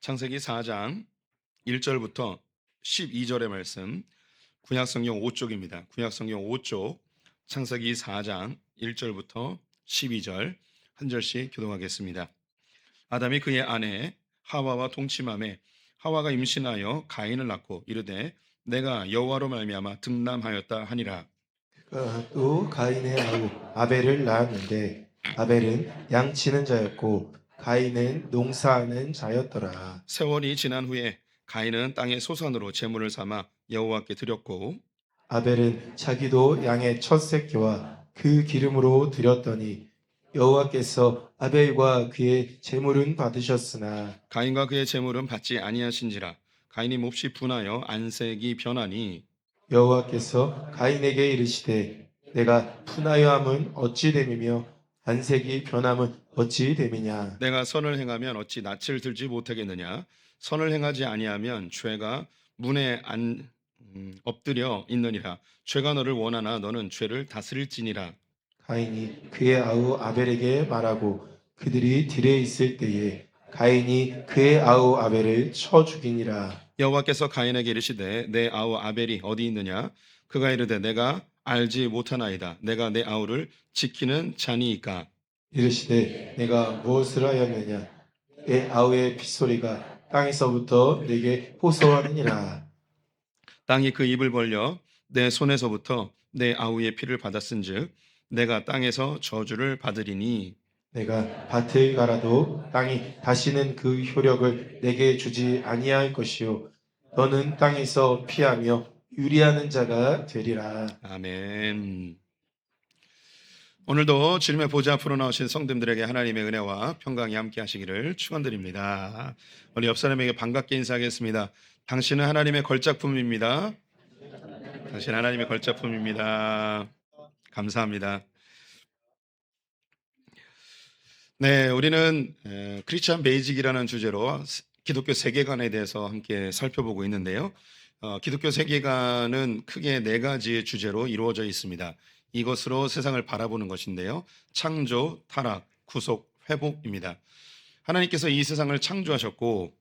창세기 4장 1절부터 12절의 말씀, 구약성경 5쪽입니다. 구약성경 5쪽 창세기 4장 1절부터 12절 한 절씩 교독하겠습니다. 아담이 그의 아내 하와와 동침함에 하와가 임신하여 가인을 낳고 이르되 내가 여호와로 말미암아 득남하였다 하니라. 또 가인의 아우 아벨을 낳았는데 아벨은 양치는 자였고 가인은 농사하는 자였더라. 세월이 지난 후에 가인은 땅의 소산으로 제물을 삼아 여호와께 드렸고 아벨은 자기도 양의 첫 새끼와 그 기름으로 드렸더니 여호와께서 아벨과 그의 제물은 받으셨으나 가인과 그의 제물은 받지 아니하신지라. 가인이 몹시 분하여 안색이 변하니 여호와께서 가인에게 이르시되 내가 분하여함은 어찌 됨이며 안색이 변함은 어찌 됨이냐. 내가 선을 행하면 어찌 낯을 들지 못하겠느냐. 선을 행하지 아니하면 죄가 문에 엎드려 있느니라. 죄가 너를 원하나 너는 죄를 다스릴지니라. 가인이 그의 아우 아벨에게 말하고 그들이 들에 있을 때에 가인이 그의 아우 아벨을 쳐 죽이니라. 여호와께서 가인에게 이르시되 내 아우 아벨이 어디 있느냐. 그가 이르되 내가 알지 못하나이다. 내가 내 아우를 지키는 자니이까. 이르시되 내가 무엇을 하였느냐. 내 아우의 핏소리가 땅에서부터 내게 호소하느니라. 땅이 그 입을 벌려 내 손에서부터 내 아우의 피를 받았은즉 내가 땅에서 저주를 받으리니. 내가 밭을 갈아도 땅이 다시는 그 효력을 내게 주지 아니할 것이요 너는 땅에서 피하며 유리하는 자가 되리라. 아멘. 오늘도 주님의 보좌 앞으로 나오신 성도님들에게 하나님의 은혜와 평강이 함께 하시기를 축원드립니다. 우리 옆 사람에게 반갑게 인사하겠습니다. 당신은 하나님의 걸작품입니다. 당신 하나님의 걸작품입니다. 감사합니다. 네, 우리는 크리스천 베이직이라는 주제로 기독교 세계관에 대해서 함께 살펴보고 있는데요. 기독교 세계관은 크게 네 가지의 주제로 이루어져 있습니다. 이것으로 세상을 바라보는 것인데요. 창조, 타락, 구속, 회복입니다. 하나님께서 이 세상을 창조하셨고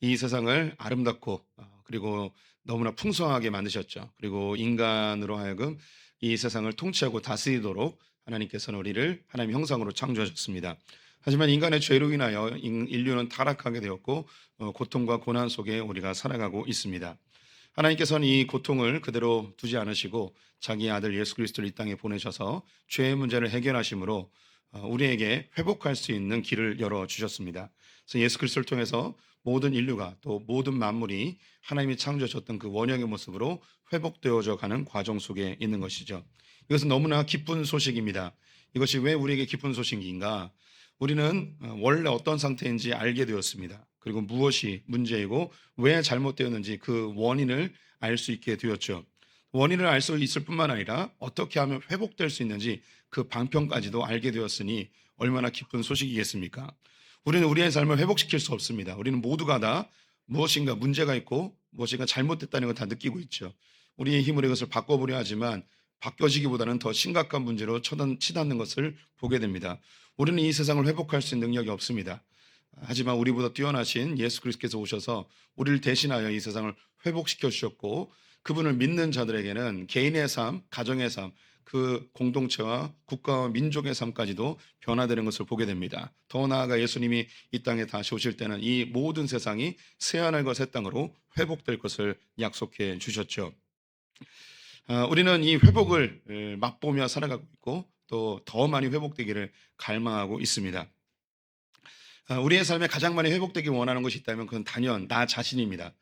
이 세상을 아름답고 그리고 너무나 풍성하게 만드셨죠. 그리고 인간으로 하여금 이 세상을 통치하고 다스리도록 하나님께서는 우리를 하나님의 형상으로 창조하셨습니다. 하지만 인간의 죄로 인하여 인류는 타락하게 되었고 고통과 고난 속에 우리가 살아가고 있습니다. 하나님께서는 이 고통을 그대로 두지 않으시고 자기 아들 예수 그리스도를 이 땅에 보내셔서 죄의 문제를 해결하심으로 우리에게 회복할 수 있는 길을 열어주셨습니다. 그래서 예수 그리스도를 통해서 모든 인류가 또 모든 만물이 하나님이 창조하셨던 그 원형의 모습으로 회복되어져 가는 과정 속에 있는 것이죠. 이것은 너무나 기쁜 소식입니다. 이것이 왜 우리에게 기쁜 소식인가? 우리는 원래 어떤 상태인지 알게 되었습니다. 그리고 무엇이 문제이고 왜 잘못되었는지 그 원인을 알 수 있게 되었죠. 원인을 알 수 있을 뿐만 아니라 어떻게 하면 회복될 수 있는지 그 방편까지도 알게 되었으니 얼마나 기쁜 소식이겠습니까? 우리는 우리의 삶을 회복시킬 수 없습니다. 우리는 모두가 다 무엇인가 문제가 있고 무엇인가 잘못됐다는 걸 다 느끼고 있죠. 우리의 힘으로 이것을 바꿔보려 하지만 바뀌어지기보다는 더 심각한 문제로 치닫는 것을 보게 됩니다. 우리는 이 세상을 회복할 수 있는 능력이 없습니다. 하지만 우리보다 뛰어나신 예수 그리스도께서 오셔서 우리를 대신하여 이 세상을 회복시켜 주셨고 그분을 믿는 자들에게는 개인의 삶, 가정의 삶, 그 공동체와 국가와 민족의 삶까지도 변화되는 것을 보게 됩니다. 더 나아가 예수님이 이 땅에 다시 오실 때는 이 모든 세상이 새하늘과 새 땅으로 회복될 것을 약속해 주셨죠. 우리는 이 회복을 맛보며 살아가고 있고 또 더 많이 회복되기를 갈망하고 있습니다. 우리의 삶에 가장 많이 회복되기 원하는 것이 있다면 그건 단연 나 자신입니다.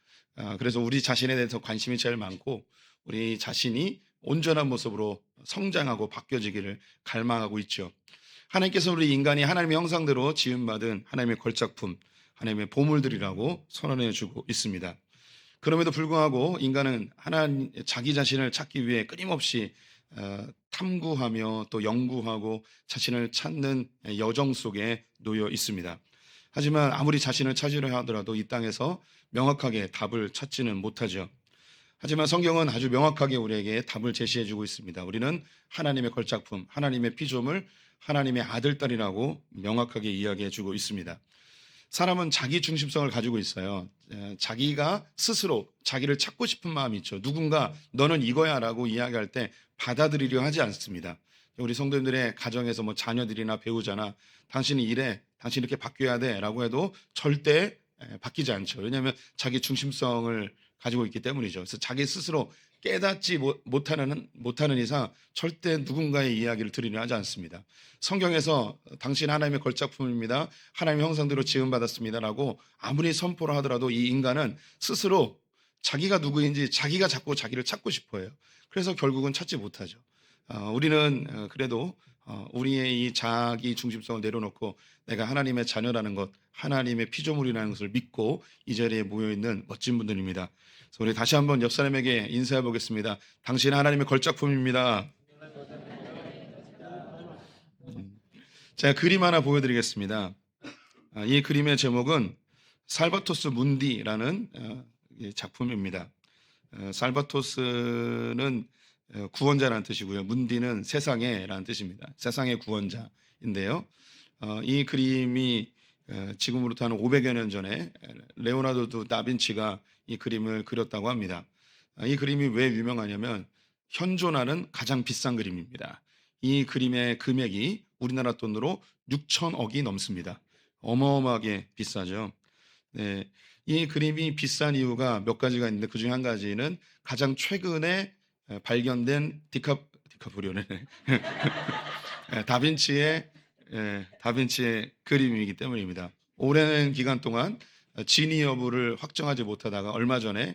그래서 우리 자신에 대해서 관심이 제일 많고 우리 자신이 온전한 모습으로 성장하고 바뀌어지기를 갈망하고 있죠. 하나님께서 우리 인간이 하나님의 형상대로 지음받은 하나님의 걸작품, 하나님의 보물들이라고 선언해 주고 있습니다. 그럼에도 불구하고 인간은 하나님 자기 자신을 찾기 위해 끊임없이 탐구하며 또 연구하고 자신을 찾는 여정 속에 놓여 있습니다. 하지만 아무리 자신을 찾으려 하더라도 이 땅에서 명확하게 답을 찾지는 못하죠. 하지만 성경은 아주 명확하게 우리에게 답을 제시해 주고 있습니다. 우리는 하나님의 걸작품, 하나님의 피조물, 하나님의 아들, 딸이라고 명확하게 이야기해 주고 있습니다. 사람은 자기 중심성을 가지고 있어요. 자기가 스스로 자기를 찾고 싶은 마음이 있죠. 누군가 너는 이거야라고 이야기할 때 받아들이려 하지 않습니다. 우리 성도님들의 가정에서 뭐 자녀들이나 배우자나 당신이 이래, 당신 이렇게 바뀌어야 돼라고 해도 절대 바뀌지 않죠. 왜냐하면 자기 중심성을 가지고 있기 때문이죠. 그래서 자기 스스로 깨닫지 못하는 이상 절대 누군가의 이야기를 들으려 하지 않습니다. 성경에서 당신 하나님의 걸작품입니다. 하나님의 형상대로 지음받았습니다라고 아무리 선포를 하더라도 이 인간은 스스로 자기가 누구인지 자기가 자꾸 자기를 찾고 싶어 해요. 그래서 결국은 찾지 못하죠. 우리는 그래도 우리의 이 자기 중심성을 내려놓고 내가 하나님의 자녀라는 것, 하나님의 피조물이라는 것을 믿고 이 자리에 모여있는 멋진 분들입니다. 그래서 우리 다시 한번 옆 사람에게 인사해 보겠습니다. 당신 하나님의 걸작품입니다. 제가 그림 하나 보여드리겠습니다. 이 그림의 제목은 살바토스 문디라는 작품입니다. 살바토스는 구원자라는 뜻이고요. 문디는 세상에라는 뜻입니다. 세상의 구원자인데요. 이 그림이 지금으로부터 한 500여 년 전에 레오나르도 다빈치가 이 그림을 그렸다고 합니다. 이 그림이 왜 유명하냐면 현존하는 가장 비싼 그림입니다. 이 그림의 금액이 우리나라 돈으로 6천억이 넘습니다. 어마어마하게 비싸죠. 네, 이 그림이 비싼 이유가 몇 가지가 있는데 그중에 한 가지는 가장 최근에 발견된 디카프리오네 다빈치의 그림이기 때문입니다. 오랜 기간 동안 진위 여부를 확정하지 못하다가 얼마 전에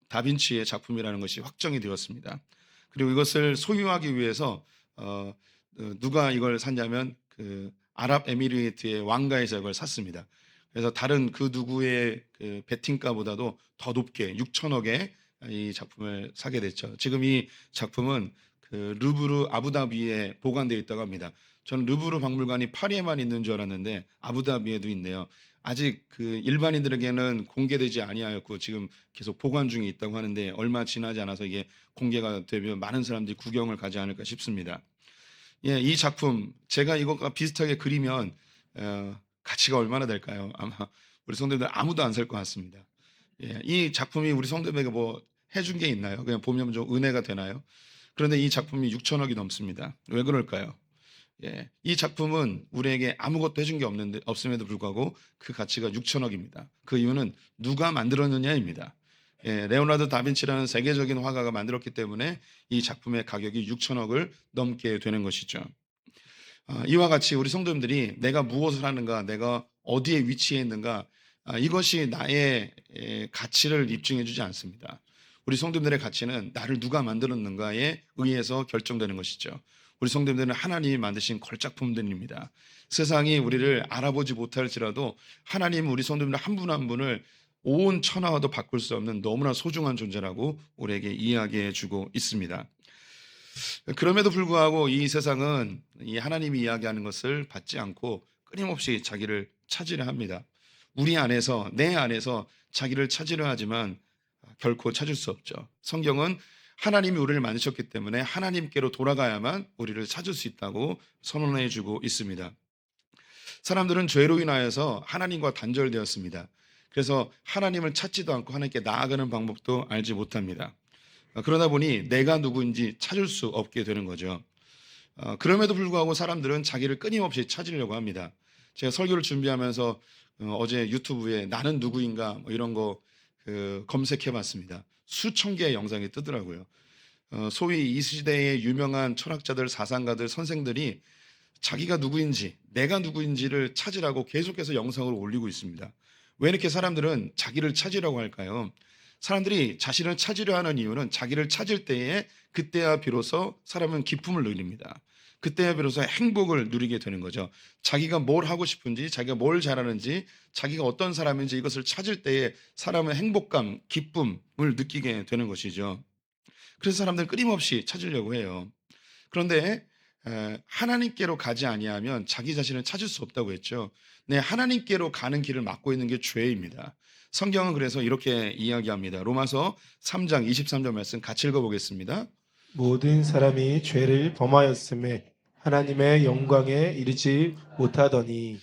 다빈치의 작품이라는 것이 확정이 되었습니다. 그리고 이것을 소유하기 위해서 누가 이걸 샀냐면 그 아랍에미리트의 왕가에서 이걸 샀습니다. 그래서 다른 그 누구의 그 베팅가보다도 더 높게 6천억에 이 작품을 사게 됐죠. 지금 이 작품은 그 루브르 아부다비에 보관되어 있다고 합니다. 저는 루브르 박물관이 파리에만 있는 줄 알았는데 아부다비에도 있네요. 아직 그 일반인들에게는 공개되지 아니하였고 지금 계속 보관 중에 있다고 하는데 얼마 지나지 않아서 이게 공개가 되면 많은 사람들이 구경을 가지 않을까 싶습니다. 예, 이 작품 제가 이것과 비슷하게 그리면 가치가 얼마나 될까요? 아마 우리 성도들 아무도 안 살 것 같습니다. 예, 이 작품이 우리 성도들에게 뭐 해준 게 있나요? 그냥 보면 좀 은혜가 되나요? 그런데 이 작품이 6천억이 넘습니다. 왜 그럴까요? 예, 이 작품은 우리에게 아무것도 해준 게 없음에도 불구하고 그 가치가 6천억입니다. 그 이유는 누가 만들었느냐입니다. 예, 레오나르도 다빈치라는 세계적인 화가가 만들었기 때문에 이 작품의 가격이 6천억을 넘게 되는 것이죠. 이와 같이 우리 성도님들이 내가 무엇을 하는가, 내가 어디에 위치해 있는가, 이것이 나의 가치를 입증해 주지 않습니다. 우리 성도님들의 가치는 나를 누가 만들었는가에 의해서 결정되는 것이죠. 우리 성도님들은 하나님이 만드신 걸작품들입니다. 세상이 우리를 알아보지 못할지라도 하나님은 우리 성도님들 한 분 한 분을 온 천하와도 바꿀 수 없는 너무나 소중한 존재라고 우리에게 이야기해 주고 있습니다. 그럼에도 불구하고 이 세상은 이 하나님이 이야기하는 것을 받지 않고 끊임없이 자기를 찾으려 합니다. 우리 안에서, 내 안에서 자기를 찾으려 하지만 결코 찾을 수 없죠. 성경은 하나님이 우리를 만드셨기 때문에 하나님께로 돌아가야만 우리를 찾을 수 있다고 선언해 주고 있습니다. 사람들은 죄로 인하여서 하나님과 단절되었습니다. 그래서 하나님을 찾지도 않고 하나님께 나아가는 방법도 알지 못합니다. 그러다 보니 내가 누구인지 찾을 수 없게 되는 거죠. 그럼에도 불구하고 사람들은 자기를 끊임없이 찾으려고 합니다. 제가 설교를 준비하면서 어제 유튜브에 나는 누구인가 뭐 이런 거 검색해 봤습니다. 수천 개의 영상이 뜨더라고요. 소위 이 시대의 유명한 철학자들, 사상가들, 선생들이 자기가 누구인지, 내가 누구인지를 찾으라고 계속해서 영상을 올리고 있습니다. 왜 이렇게 사람들은 자기를 찾으려고 할까요? 사람들이 자신을 찾으려 하는 이유는 자기를 찾을 때에 그때야 비로소 사람은 기쁨을 누립니다. 그때야 비로소 행복을 누리게 되는 거죠. 자기가 뭘 하고 싶은지, 자기가 뭘 잘하는지, 자기가 어떤 사람인지 이것을 찾을 때에 사람은 행복감, 기쁨을 느끼게 되는 것이죠. 그래서 사람들은 끊임없이 찾으려고 해요. 그런데 하나님께로 가지 아니하면 자기 자신을 찾을 수 없다고 했죠. 네, 하나님께로 가는 길을 막고 있는 게 죄입니다. 성경은 그래서 이렇게 이야기합니다. 로마서 3장 23절 말씀 같이 읽어보겠습니다. 모든 사람이 죄를 범하였음에 하나님의 영광에 이르지 못하더니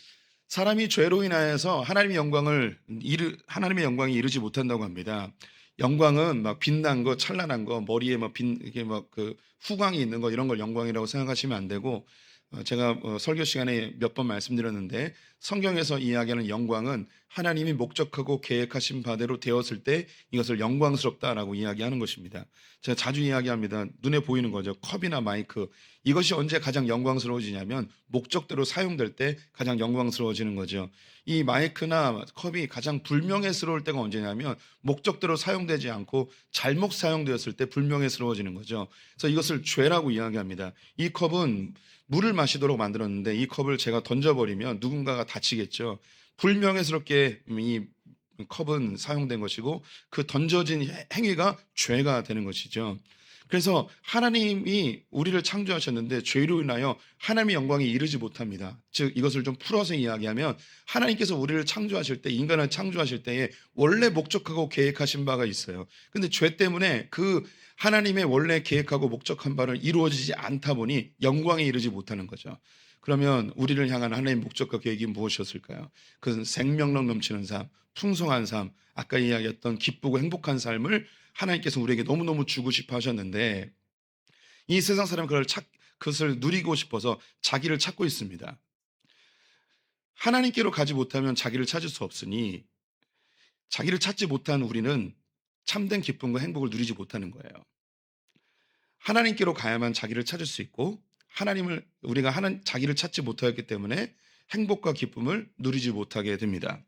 사람이 죄로 인하여서 하나님의 영광이 이르지 못한다고 합니다. 영광은 막 빛난 거, 찬란한 거, 머리에 막 이게 막 그 후광이 있는 거 이런 걸 영광이라고 생각하시면 안 되고 제가 설교 시간에 몇 번 말씀드렸는데 성경에서 이야기하는 영광은 하나님이 목적하고 계획하신 바대로 되었을 때 이것을 영광스럽다라고 이야기하는 것입니다. 제가 자주 이야기합니다. 눈에 보이는 거죠. 컵이나 마이크. 이것이 언제 가장 영광스러워지냐면 목적대로 사용될 때 가장 영광스러워지는 거죠. 이 마이크나 컵이 가장 불명예스러울 때가 언제냐면 목적대로 사용되지 않고 잘못 사용되었을 때 불명예스러워지는 거죠. 그래서 이것을 죄라고 이야기합니다. 이 컵은 물을 마시도록 만들었는데 이 컵을 제가 던져버리면 누군가가 다치겠죠. 불명예스럽게 이 컵은 사용된 것이고 그 던져진 행위가 죄가 되는 것이죠. 그래서 하나님이 우리를 창조하셨는데 죄로 인하여 하나님의 영광이 이르지 못합니다. 즉 이것을 좀 풀어서 이야기하면 하나님께서 우리를 창조하실 때 인간을 창조하실 때에 원래 목적하고 계획하신 바가 있어요. 근데 죄 때문에 그 하나님의 원래 계획하고 목적한 바를 이루어지지 않다 보니 영광에 이르지 못하는 거죠. 그러면 우리를 향한 하나님의 목적과 계획이 무엇이었을까요? 그것은 생명력 넘치는 삶, 풍성한 삶, 아까 이야기했던 기쁘고 행복한 삶을 하나님께서 우리에게 너무너무 주고 싶어 하셨는데 이 세상 사람은 그것을 누리고 싶어서 자기를 찾고 있습니다. 하나님께로 가지 못하면 자기를 찾을 수 없으니 자기를 찾지 못한 우리는 참된 기쁨과 행복을 누리지 못하는 거예요. 하나님께로 가야만 자기를 찾을 수 있고 우리가 자기를 찾지 못하였기 때문에 행복과 기쁨을 누리지 못하게 됩니다.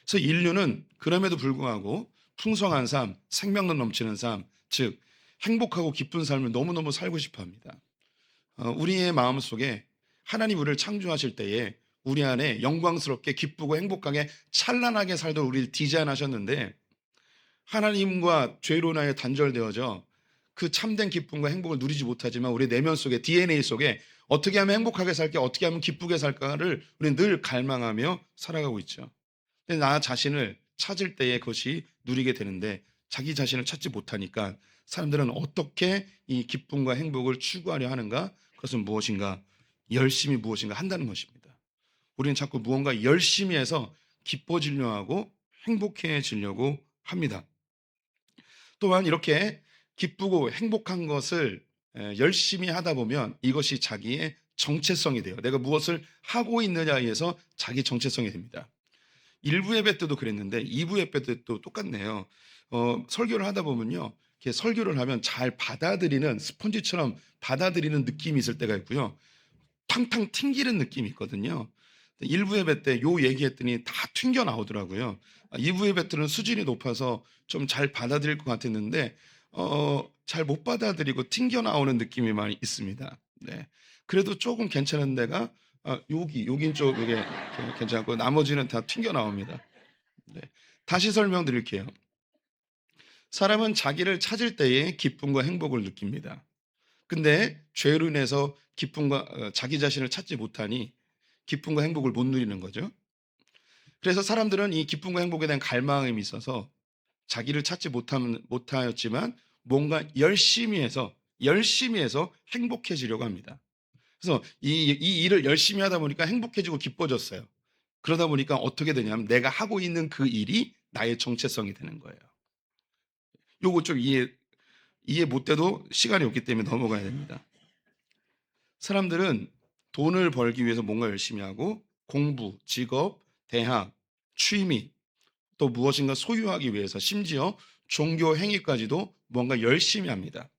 그래서 인류는 그럼에도 불구하고 풍성한 삶, 생명력 넘치는 삶, 즉 행복하고 기쁜 삶을 너무너무 살고 싶어 합니다. 우리의 마음속에 하나님 우리를 창조하실 때에 우리 안에 영광스럽게 기쁘고 행복하게 찬란하게 살도록 우리를 디자인하셨는데 하나님과 죄로 인하여 단절되어져 그 참된 기쁨과 행복을 누리지 못하지만 우리 내면 속에 DNA 속에 어떻게 하면 행복하게 살게 어떻게 하면 기쁘게 살까를 우리는 늘 갈망하며 살아가고 있죠. 근데 나 자신을 찾을 때에 그것이 누리게 되는데 자기 자신을 찾지 못하니까 사람들은 어떻게 이 기쁨과 행복을 추구하려 하는가? 그것은 무엇인가? 열심히 무엇인가 한다는 것입니다. 우리는 자꾸 무언가 열심히 해서 기뻐지려 하고 행복해지려고 합니다. 또한 이렇게 기쁘고 행복한 것을 열심히 하다 보면 이것이 자기의 정체성이 돼요. 내가 무엇을 하고 있느냐에 의해서 자기 정체성이 됩니다. 1부 예배 때도 그랬는데 2부 예배 때도 똑같네요. 설교를 하다 보면요. 이렇게 설교를 하면 잘 받아들이는 스펀지처럼 받아들이는 느낌이 있을 때가 있고요. 탕탕 튕기는 느낌이 있거든요. 1부 예배 때 요 얘기했더니 다 튕겨 나오더라고요. 2부 예배 때는 수준이 높아서 좀 잘 받아들일 것 같았는데 잘 못 받아들이고 튕겨 나오는 느낌이 많이 있습니다. 네. 그래도 조금 괜찮은 데가 여긴 좀 이게 괜찮고 나머지는 다 튕겨 나옵니다. 네. 다시 설명드릴게요. 사람은 자기를 찾을 때에 기쁨과 행복을 느낍니다. 근데 죄로 인해서 자기 자신을 찾지 못하니 기쁨과 행복을 못 누리는 거죠. 그래서 사람들은 이 기쁨과 행복에 대한 갈망이 있어서 자기를 찾지 못하였지만 뭔가 열심히 해서 행복해지려고 합니다. 그래서 이 일을 열심히 하다 보니까 행복해지고 기뻐졌어요. 그러다 보니까 어떻게 되냐면 내가 하고 있는 그 일이 나의 정체성이 되는 거예요. 요거 좀 이해 못 돼도 시간이 없기 때문에 넘어가야 됩니다. 사람들은 돈을 벌기 위해서 뭔가 열심히 하고 공부, 직업, 대학, 취미 또 무엇인가 소유하기 위해서 심지어 종교 행위까지도 뭔가 열심히 합니다.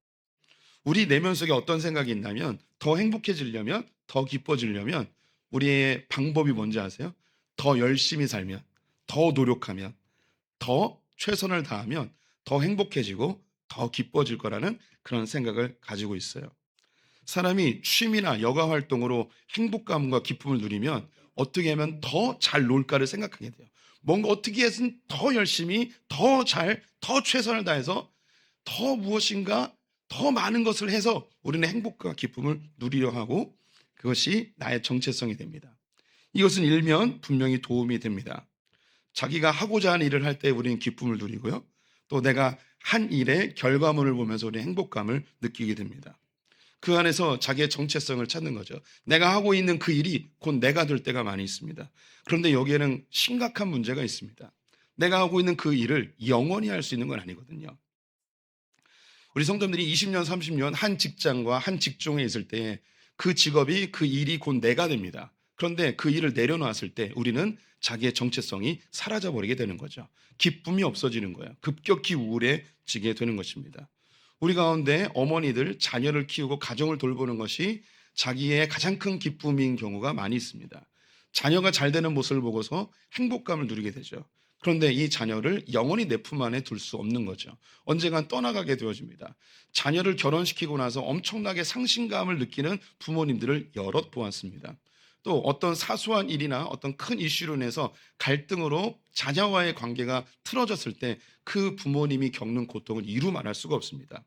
우리 내면 속에 어떤 생각이 있냐면 더 행복해지려면 더 기뻐지려면 우리의 방법이 뭔지 아세요? 더 열심히 살면 더 노력하면 더 최선을 다하면 더 행복해지고 더 기뻐질 거라는 그런 생각을 가지고 있어요. 사람이 취미나 여가 활동으로 행복감과 기쁨을 누리면 어떻게 하면 더 잘 놀까를 생각하게 돼요. 뭔가 어떻게 해서든 더 열심히 더 최선을 다해서 더 무엇인가 더 많은 것을 해서 우리는 행복과 기쁨을 누리려 하고 그것이 나의 정체성이 됩니다. 이것은 일면 분명히 도움이 됩니다. 자기가 하고자 하는 일을 할 때 우리는 기쁨을 누리고요. 또 내가 한 일의 결과물을 보면서 우리는 행복감을 느끼게 됩니다. 그 안에서 자기의 정체성을 찾는 거죠. 내가 하고 있는 그 일이 곧 내가 될 때가 많이 있습니다. 그런데 여기에는 심각한 문제가 있습니다. 내가 하고 있는 그 일을 영원히 할 수 있는 건 아니거든요. 우리 성도님들이 20년, 30년 한 직장과 한 직종에 있을 때 그 직업이 그 일이 곧 내가 됩니다. 그런데 그 일을 내려놨을 때 우리는 자기의 정체성이 사라져 버리게 되는 거죠. 기쁨이 없어지는 거예요. 급격히 우울해지게 되는 것입니다. 우리 가운데 어머니들 자녀를 키우고 가정을 돌보는 것이 자기의 가장 큰 기쁨인 경우가 많이 있습니다. 자녀가 잘 되는 모습을 보고서 행복감을 누리게 되죠. 그런데 이 자녀를 영원히 내 품 안에 둘 수 없는 거죠. 언젠간 떠나가게 되어집니다. 자녀를 결혼시키고 나서 엄청나게 상실감을 느끼는 부모님들을 여럿 보았습니다. 또 어떤 사소한 일이나 어떤 큰 이슈로 인해서 갈등으로 자녀와의 관계가 틀어졌을 때 그 부모님이 겪는 고통을 이루 말할 수가 없습니다.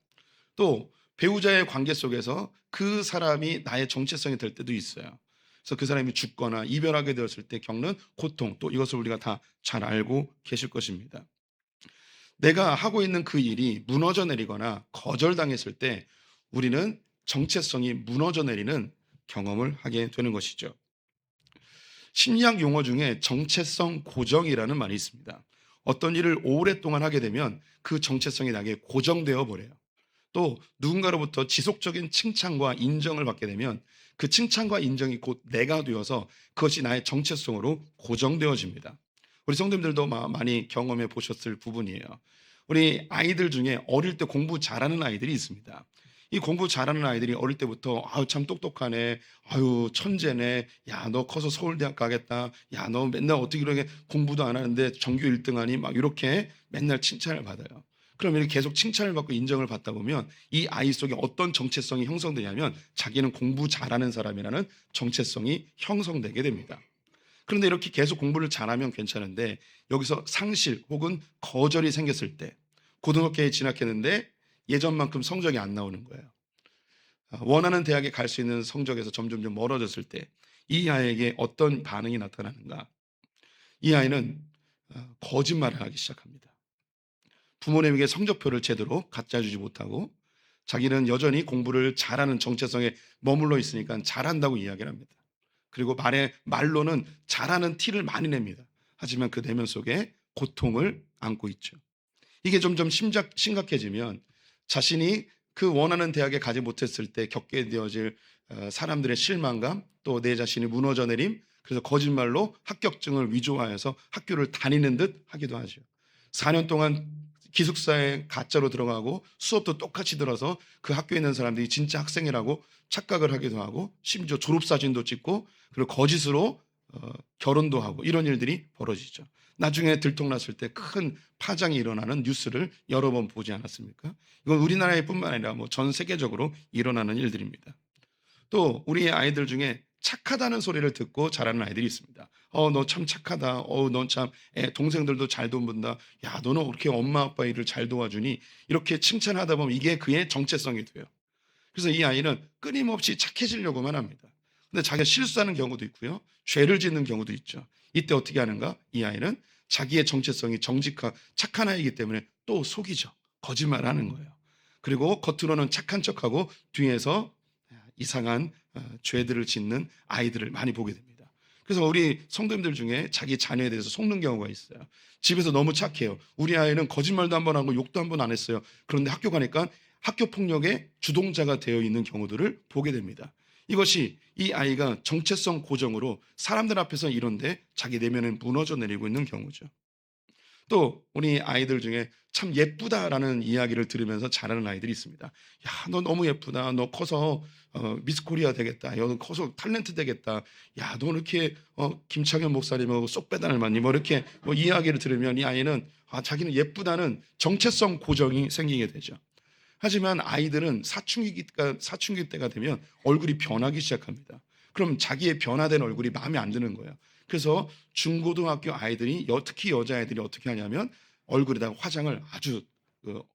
또 배우자의 관계 속에서 그 사람이 나의 정체성이 될 때도 있어요. 그래서 그 사람이 죽거나 이별하게 되었을 때 겪는 고통, 또 이것을 우리가 다 잘 알고 계실 것입니다. 내가 하고 있는 그 일이 무너져 내리거나 거절당했을 때 우리는 정체성이 무너져 내리는 경험을 하게 되는 것이죠. 심리학 용어 중에 정체성 고정이라는 말이 있습니다. 어떤 일을 오랫동안 하게 되면 그 정체성이 나게 고정되어 버려요. 또 누군가로부터 지속적인 칭찬과 인정을 받게 되면 그 칭찬과 인정이 곧 내가 되어서 그것이 나의 정체성으로 고정되어집니다. 우리 성도님들도 많이 경험해 보셨을 부분이에요. 우리 아이들 중에 어릴 때 공부 잘하는 아이들이 있습니다. 이 공부 잘하는 아이들이 어릴 때부터 아유 참 똑똑하네, 아유 천재네, 야 너 커서 서울대학 가겠다, 야 너 맨날 어떻게 이렇게 공부도 안 하는데 전교 1등하니 막 이렇게 맨날 칭찬을 받아요. 그럼 이렇게 계속 칭찬을 받고 인정을 받다 보면 이 아이 속에 어떤 정체성이 형성되냐면 자기는 공부 잘하는 사람이라는 정체성이 형성되게 됩니다. 그런데 이렇게 계속 공부를 잘하면 괜찮은데 여기서 상실 혹은 거절이 생겼을 때 고등학교에 진학했는데 예전만큼 성적이 안 나오는 거예요. 원하는 대학에 갈 수 있는 성적에서 점점 멀어졌을 때 이 아이에게 어떤 반응이 나타나는가? 이 아이는 거짓말을 하기 시작합니다. 부모님에게 성적표를 제대로 갖다 주지 못하고 자기는 여전히 공부를 잘하는 정체성에 머물러 있으니까 잘한다고 이야기를 합니다. 그리고 말로는 잘하는 티를 많이 냅니다. 하지만 그 내면 속에 고통을 안고 있죠. 이게 점점 심각해지면 자신이 그 원하는 대학에 가지 못했을 때 겪게 되어질 사람들의 실망감, 또 내 자신이 무너져 내림, 그래서 거짓말로 합격증을 위조하여서 학교를 다니는 듯 하기도 하죠. 4년 동안 기숙사에 가짜로 들어가고 수업도 똑같이 들어서 그 학교에 있는 사람들이 진짜 학생이라고 착각을 하기도 하고 심지어 졸업사진도 찍고 그리고 거짓으로 결혼도 하고 이런 일들이 벌어지죠. 나중에 들통났을 때 큰 파장이 일어나는 뉴스를 여러 번 보지 않았습니까? 이건 우리나라에 뿐만 아니라 전 세계적으로 일어나는 일들입니다. 또 우리 아이들 중에 착하다는 소리를 듣고 자라는 아이들이 있습니다. 너 참 착하다. 넌 참 동생들도 잘 돕는다. 야, 너는 어떻게 엄마 아빠 일을 잘 도와주니? 이렇게 칭찬하다 보면 이게 그의 정체성이 돼요. 그래서 이 아이는 끊임없이 착해지려고만 합니다. 근데 자기가 실수하는 경우도 있고요. 죄를 짓는 경우도 있죠. 이때 어떻게 하는가? 이 아이는 자기의 정체성이 정직한 착한 아이이기 때문에 또 속이죠. 거짓말하는 거예요. 그리고 겉으로는 착한 척하고 뒤에서 이상한 죄들을 짓는 아이들을 많이 보게 됩니다. 그래서 우리 성도님들 중에 자기 자녀에 대해서 속는 경우가 있어요. 집에서 너무 착해요. 우리 아이는 거짓말도 한 번 하고 욕도 한 번 안 했어요. 그런데 학교 가니까 학교 폭력의 주동자가 되어 있는 경우들을 보게 됩니다. 이것이 이 아이가 정체성 고정으로 사람들 앞에서 이런데 자기 내면은 무너져 내리고 있는 경우죠. 또 우리 아이들 중에 참 예쁘다라는 이야기를 들으면서 자라는 아이들이 있습니다. 야, 너 너무 예쁘다. 너 커서 미스 코리아 되겠다. 너 커서 탤런트 되겠다. 야, 너 이렇게 김창현 목사님하고 쏙 빼다 닮았니? 이렇게 이야기를 들으면 이 아이는 자기는 예쁘다는 정체성 고정이 생기게 되죠. 하지만 아이들은 사춘기 때가 되면 얼굴이 변하기 시작합니다. 그럼 자기의 변화된 얼굴이 마음에 안 드는 거예요. 그래서 중고등학교 아이들이 특히 여자아이들이 어떻게 하냐면 얼굴에다가 화장을 아주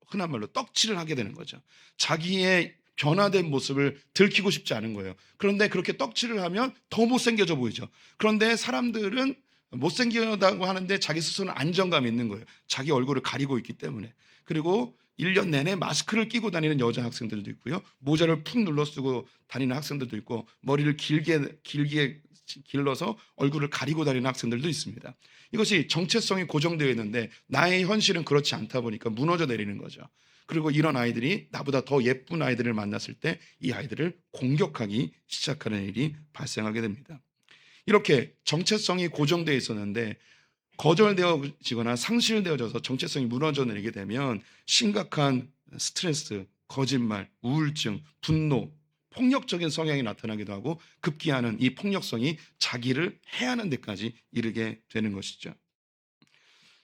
흔한 말로 떡칠을 하게 되는 거죠. 자기의 변화된 모습을 들키고 싶지 않은 거예요. 그런데 그렇게 떡칠을 하면 더 못생겨져 보이죠. 그런데 사람들은 못생겼다고 하는데 자기 스스로는 안정감이 있는 거예요. 자기 얼굴을 가리고 있기 때문에. 그리고 1년 내내 마스크를 끼고 다니는 여자 학생들도 있고요. 모자를 푹 눌러 쓰고 다니는 학생들도 있고, 머리를 길게 길러서 얼굴을 가리고 다니는 학생들도 있습니다. 이것이 정체성이 고정되어 있는데 나의 현실은 그렇지 않다 보니까 무너져 내리는 거죠. 그리고 이런 아이들이 나보다 더 예쁜 아이들을 만났을 때 이 아이들을 공격하기 시작하는 일이 발생하게 됩니다. 이렇게 정체성이 고정되어 있었는데 거절되어지거나 상실되어져서 정체성이 무너져 내리게 되면 심각한 스트레스, 거짓말, 우울증, 분노, 폭력적인 성향이 나타나기도 하고, 급기야는 이 폭력성이 자기를 해하는 데까지 이르게 되는 것이죠.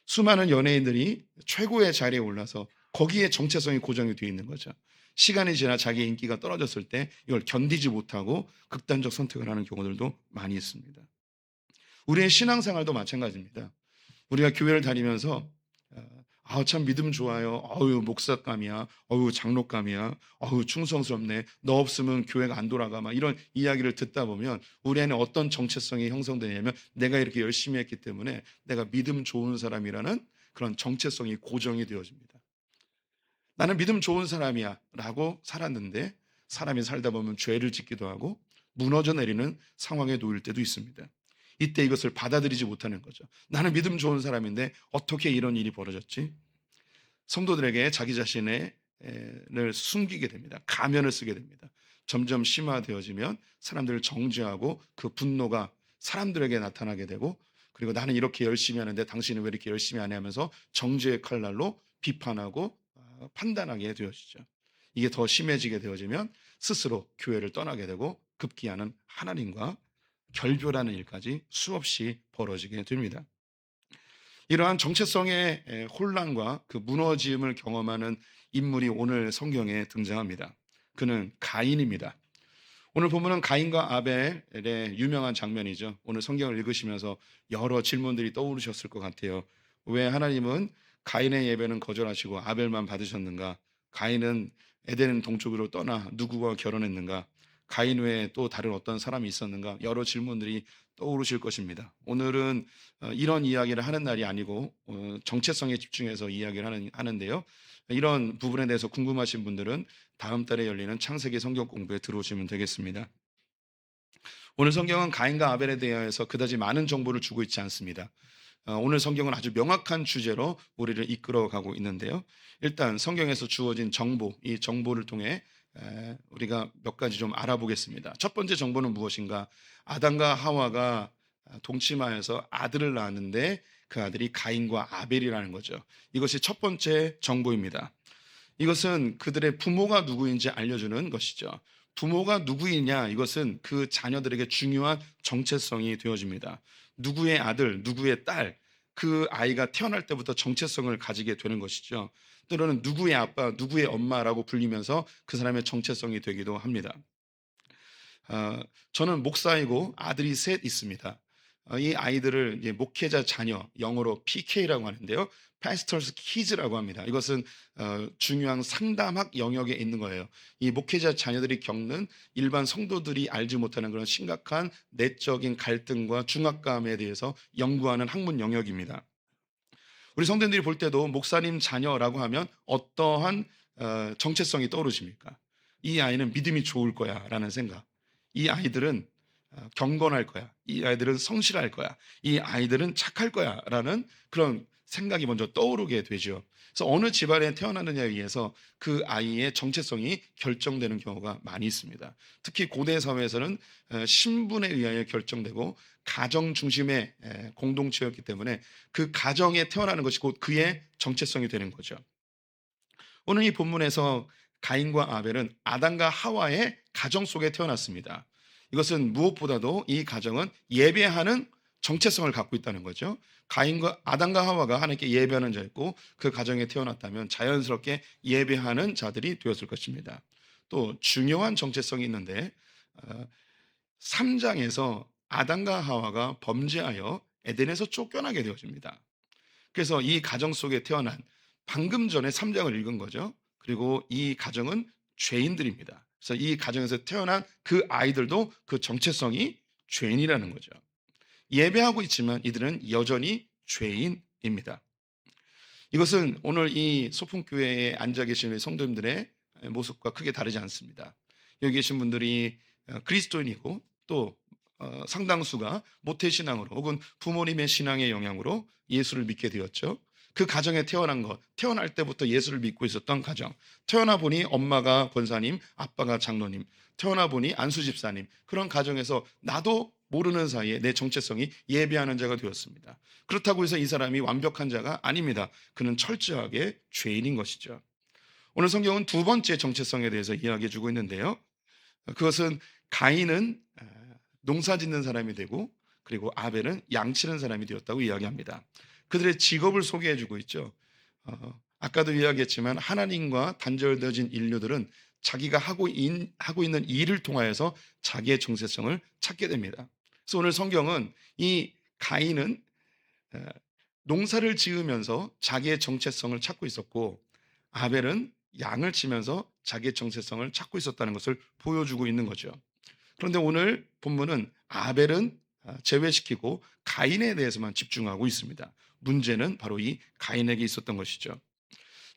수많은 연예인들이 최고의 자리에 올라서 거기에 정체성이 고정이 되어 있는 거죠. 시간이 지나 자기의 인기가 떨어졌을 때 이걸 견디지 못하고 극단적 선택을 하는 경우들도 많이 있습니다. 우리의 신앙생활도 마찬가지입니다. 우리가 교회를 다니면서 참 믿음 좋아요. 어유 목사감이야. 어유 장로감이야. 어유 충성스럽네. 너 없으면 교회가 안 돌아가. 막 이런 이야기를 듣다 보면 우리 안에 어떤 정체성이 형성되냐면, 내가 이렇게 열심히 했기 때문에 내가 믿음 좋은 사람이라는 그런 정체성이 고정이 되어집니다. 나는 믿음 좋은 사람이야 라고 살았는데, 사람이 살다 보면 죄를 짓기도 하고 무너져 내리는 상황에 놓일 때도 있습니다. 이때 이것을 받아들이지 못하는 거죠. 나는 믿음 좋은 사람인데 어떻게 이런 일이 벌어졌지? 성도들에게 자기 자신을 숨기게 됩니다. 가면을 쓰게 됩니다. 점점 심화되어지면 사람들을 정죄하고 그 분노가 사람들에게 나타나게 되고, 그리고 나는 이렇게 열심히 하는데 당신은 왜 이렇게 열심히 안 해 하면서 정죄의 칼날로 비판하고 판단하게 되어지죠. 이게 더 심해지게 되어지면 스스로 교회를 떠나게 되고, 급기야는 하나님과 결별하는 일까지 수없이 벌어지게 됩니다. 이러한 정체성의 혼란과 그 무너짐을 경험하는 인물이 오늘 성경에 등장합니다. 그는 가인입니다. 오늘 본문은 가인과 아벨의 유명한 장면이죠. 오늘 성경을 읽으시면서 여러 질문들이 떠오르셨을 것 같아요. 왜 하나님은 가인의 예배는 거절하시고 아벨만 받으셨는가? 가인은 에덴 동쪽으로 떠나 누구와 결혼했는가? 가인 외에 또 다른 어떤 사람이 있었는가? 여러 질문들이 떠오르실 것입니다. 오늘은 이런 이야기를 하는 날이 아니고 정체성에 집중해서 이야기를 하는데요. 이런 부분에 대해서 궁금하신 분들은 다음 달에 열리는 창세기 성경 공부에 들어오시면 되겠습니다. 오늘 성경은 가인과 아벨에 대해서 그다지 많은 정보를 주고 있지 않습니다. 오늘 성경은 아주 명확한 주제로 우리를 이끌어가고 있는데요. 일단 성경에서 주어진 정보, 이 정보를 통해 우리가 몇 가지 좀 알아보겠습니다. 첫 번째 정보는 무엇인가? 아담과 하와가 동침하여서 아들을 낳았는데 그 아들이 가인과 아벨이라는 거죠. 이것이 첫 번째 정보입니다. 이것은 그들의 부모가 누구인지 알려주는 것이죠. 부모가 누구이냐, 이것은 그 자녀들에게 중요한 정체성이 되어집니다. 누구의 아들, 누구의 딸, 그 아이가 태어날 때부터 정체성을 가지게 되는 것이죠. 때로는 누구의 아빠, 누구의 엄마라고 불리면서 그 사람의 정체성이 되기도 합니다. 저는 목사이고 아들이 셋 있습니다. 이 아이들을 이제 목회자 자녀, 영어로 PK라고 하는데요. Pastors Kids라고 합니다. 이것은 중요한 상담학 영역에 있는 거예요. 이 목회자 자녀들이 겪는 일반 성도들이 알지 못하는 그런 심각한 내적인 갈등과 중압감에 대해서 연구하는 학문 영역입니다. 우리 성도들이 볼 때도 목사님 자녀라고 하면 어떠한 정체성이 떠오르십니까? 이 아이는 믿음이 좋을 거야 라는 생각. 이 아이들은 경건할 거야. 이 아이들은 성실할 거야. 이 아이들은 착할 거야 라는 그런 생각이 먼저 떠오르게 되죠. 그래서 어느 집안에 태어나느냐에 의해서 그 아이의 정체성이 결정되는 경우가 많이 있습니다. 특히 고대 사회에서는 신분에 의하여 결정되고 가정 중심의 공동체였기 때문에 그 가정에 태어나는 것이 곧 그의 정체성이 되는 거죠. 오늘 이 본문에서 가인과 아벨은 아담과 하와의 가정 속에 태어났습니다. 이것은 무엇보다도 이 가정은 예배하는 정체성을 갖고 있다는 거죠. 아담과 하와가 하나님께 예배하는 자였고 그 가정에 태어났다면 자연스럽게 예배하는 자들이 되었을 것입니다. 또 중요한 정체성이 있는데 3장에서 아담과 하와가 범죄하여 에덴에서 쫓겨나게 되어집니다. 그래서 이 가정 속에 태어난, 방금 전에 3장을 읽은 거죠. 그리고 이 가정은 죄인들입니다. 그래서 이 가정에서 태어난 그 아이들도 그 정체성이 죄인이라는 거죠. 예배하고 있지만 이들은 여전히 죄인입니다. 이것은 오늘 이 소풍교회에 앉아 계신 우리 성도님들의 모습과 크게 다르지 않습니다. 여기 계신 분들이 그리스도인이고 또 상당수가 모태신앙으로 혹은 부모님의 신앙의 영향으로 예수를 믿게 되었죠. 그 가정에 태어난 것, 태어날 때부터 예수를 믿고 있었던 가정, 태어나 보니 엄마가 권사님, 아빠가 장로님, 태어나 보니 안수집사님, 그런 가정에서 나도 모르는 사이에 내 정체성이 예배하는 자가 되었습니다. 그렇다고 해서 이 사람이 완벽한 자가 아닙니다. 그는 철저하게 죄인인 것이죠. 오늘 성경은 두 번째 정체성에 대해서 이야기해 주고 있는데요. 그것은 가인은 농사 짓는 사람이 되고 그리고 아벨은 양 치는 사람이 되었다고 이야기합니다. 그들의 직업을 소개해 주고 있죠. 아까도 이야기했지만 하나님과 단절되어진 인류들은 자기가 하고 있는 일을 통하여서 자기의 정체성을 찾게 됩니다. 그래서 오늘 성경은 이 가인은 에, 농사를 지으면서 자기의 정체성을 찾고 있었고 아벨은 양을 치면서 자기의 정체성을 찾고 있었다는 것을 보여주고 있는 거죠. 그런데 오늘 본문은 아벨은 제외시키고 가인에 대해서만 집중하고 있습니다. 문제는 바로 이 가인에게 있었던 것이죠.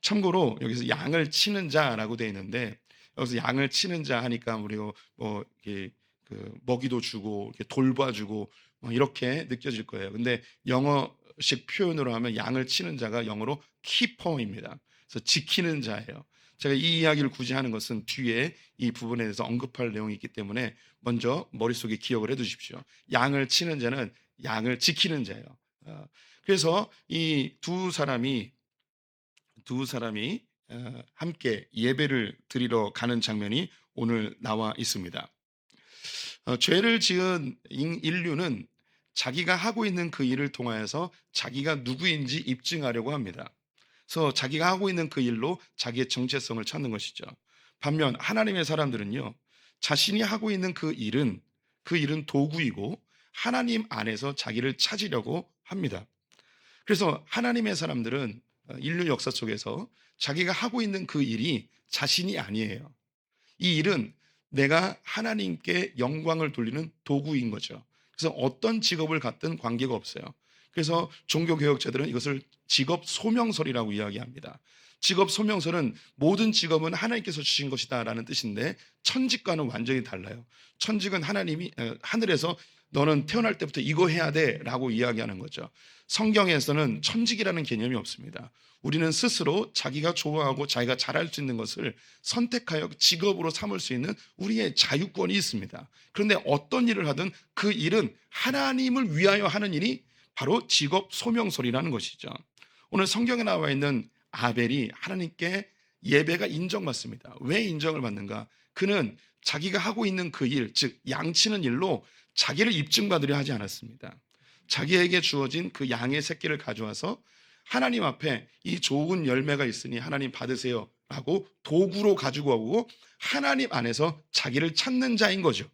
참고로 여기서 양을 치는 자라고 되어 있는데 여기서 양을 치는 자 하니까 우리가 뭐 이렇게 그 먹이도 주고 이렇게 돌봐주고 뭐 이렇게 느껴질 거예요. 근데 영어식 표현으로 하면 양을 치는 자가 영어로 키퍼입니다. 그래서 지키는 자예요. 제가 이 이야기를 굳이 하는 것은 뒤에 이 부분에 대해서 언급할 내용이 있기 때문에 먼저 머릿속에 기억을 해 두십시오. 양을 치는 자는 양을 지키는 자예요. 그래서 이 두 사람이 함께 예배를 드리러 가는 장면이 오늘 나와 있습니다. 죄를 지은 인류는 자기가 하고 있는 그 일을 통하여서 자기가 누구인지 입증하려고 합니다. 그래서 자기가 하고 있는 그 일로 자기의 정체성을 찾는 것이죠. 반면 하나님의 사람들은요, 자신이 하고 있는 그 일은 도구이고 하나님 안에서 자기를 찾으려고 합니다. 그래서 하나님의 사람들은 인류 역사 속에서 자기가 하고 있는 그 일이 자신이 아니에요. 이 일은 내가 하나님께 영광을 돌리는 도구인 거죠. 그래서 어떤 직업을 갖든 관계가 없어요. 그래서 종교개혁자들은 이것을 직업 소명설이라고 이야기합니다. 직업 소명설은 모든 직업은 하나님께서 주신 것이다라는 뜻인데 천직과는 완전히 달라요. 천직은 하나님이 하늘에서 너는 태어날 때부터 이거 해야 돼라고 이야기하는 거죠. 성경에서는 천직이라는 개념이 없습니다. 우리는 스스로 자기가 좋아하고 자기가 잘할 수 있는 것을 선택하여 직업으로 삼을 수 있는 우리의 자유권이 있습니다. 그런데 어떤 일을 하든 그 일은 하나님을 위하여 하는 일이 바로 직업 소명설이라는 것이죠. 오늘 성경에 나와 있는 아벨이 하나님께 예배가 인정받습니다. 왜 인정을 받는가? 그는 자기가 하고 있는 그 일, 즉 양치는 일로 자기를 입증받으려 하지 않았습니다. 자기에게 주어진 그 양의 새끼를 가져와서 하나님 앞에 이 좋은 열매가 있으니 하나님 받으세요 라고 도구로 가지고 오고 하나님 안에서 자기를 찾는 자인 거죠.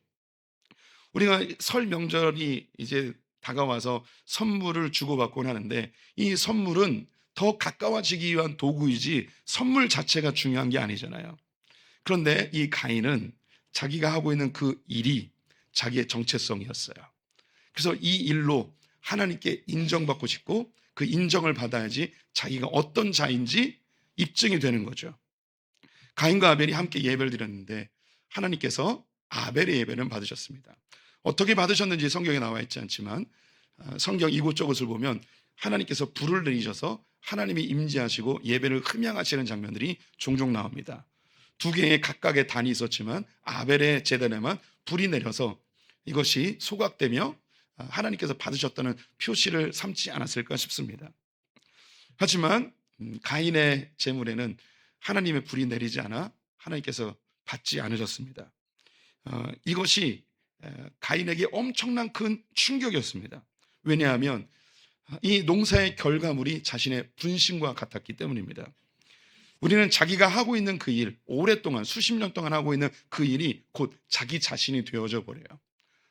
우리가 설 명절이 이제 다가와서 선물을 주고받곤 하는데 이 선물은 더 가까워지기 위한 도구이지 선물 자체가 중요한 게 아니잖아요. 그런데 이 가인은 자기가 하고 있는 그 일이 자기의 정체성이었어요. 그래서 이 일로 하나님께 인정받고 싶고 그 인정을 받아야지 자기가 어떤 자인지 입증이 되는 거죠. 가인과 아벨이 함께 예배를 드렸는데 하나님께서 아벨의 예배는 받으셨습니다. 어떻게 받으셨는지 성경에 나와 있지 않지만 성경 이곳저곳을 보면 하나님께서 불을 내리셔서 하나님이 임재하시고 예배를 흠양하시는 장면들이 종종 나옵니다. 두 개의 각각의 단이 있었지만 아벨의 제단에만 불이 내려서 이것이 소각되며 하나님께서 받으셨다는 표시를 삼지 않았을까 싶습니다. 하지만 가인의 제물에는 하나님의 불이 내리지 않아 하나님께서 받지 않으셨습니다. 이것이 가인에게 엄청난 큰 충격이었습니다. 왜냐하면 이 농사의 결과물이 자신의 분신과 같았기 때문입니다. 우리는 자기가 하고 있는 그 일, 오랫동안 수십 년 동안 하고 있는 그 일이 곧 자기 자신이 되어져 버려요.